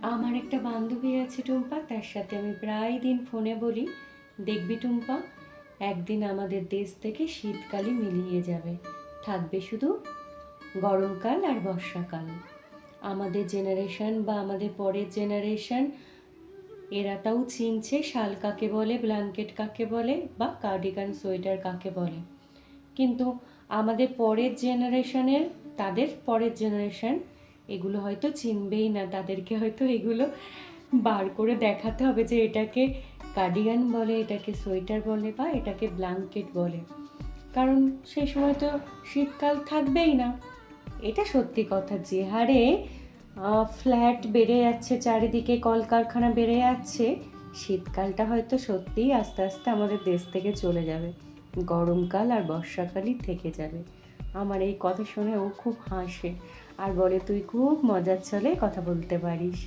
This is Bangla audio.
আমার একটা বান্ধবী আছে টুম্পা, তার সাথে আমি প্রায় দিন ফোনে বলি, দেখবি টুম্পা, একদিন আমাদের দেশ থেকে শীতকালই মিলিয়ে যাবে, থাকবে শুধু গরমকাল আর বর্ষাকাল। আমাদের জেনারেশন বা আমাদের পরের জেনারেশন এরা তাও চিনছে শাল কাকে বলে, ব্ল্যাঙ্কেট কাকে বলে, বা কার্ডিগান সোয়েটার কাকে বলে। কিন্তু আমাদের পরের জেনারেশনের, তাদের পরের জেনারেশন এগুলো হয়তো চিনবেই না। তাদেরকে হয়তো এগুলো বার করে দেখাতে হবে যে এটাকে কার্ডিগান বলে, এটাকে সোয়েটার বলে, বা এটাকে ব্ল্যাঙ্কেট বলে। কারণ সেই সময় তো শীতকাল থাকবেই না। এটা সত্যি কথা। যে হারে ফ্ল্যাট বেড়ে যাচ্ছে, চারিদিকে কলকারখানা বেড়ে যাচ্ছে, শীতকালটা হয়তো সত্যিই আস্তে আস্তে আমাদের দেশ থেকে চলে যাবে, গরমকাল আর বর্ষাকালই থেকে যাবে। আমার এই কথা শুনে ও খুব হাসে আর বলে, তুই খুব মজার ছলে কথা বলতে পারিস।